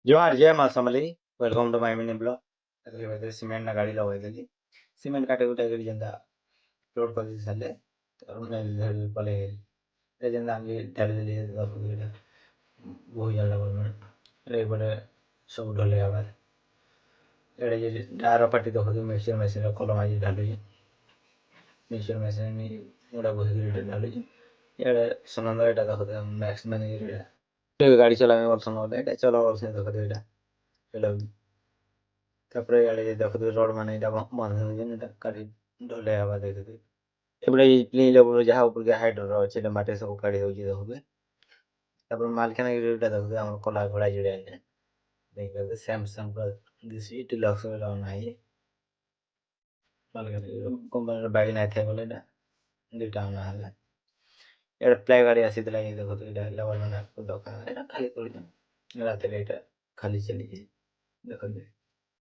जोहार जय माँ Samlei welcome to my mini blog cement ना गाड़ी लगेदेली सीमेंट काटे कुटा कर जेनता लोड कर सारे पले जेनता आगे ढाली देली बहुत ज्यादा बोलने सब ढले आवाज एडे जे डार पार्टी देखो मिक्सर मेसिन कलम आज ढालुची मिक्सर मेसिन गोटा बहिक ढालुची इे सुनंद एटा देखो मैक्स मैनेजर गाड़ी चलावे वर्षन एटा चला वर्ष देखो एटा तापर इे देखो रोड मान बंद हो काटी ढले हवा देखते एपटे जहाँ ऊपर हाइड्रोर अच्छे माटी सब काढ़ी दे देखो मालकानगिरी देखो कला घोड़ा जोड़ा देखते सैमसंग डिलक्स नहीं कंपनी बैग नहीं थे बोले दुटा है এটা প্লাই গাড়ি আসিଥିଲା দেখো এটা লেবার মানে দোকান এটা খালি করে রাতে এটা খালি চালিয়ে দেখো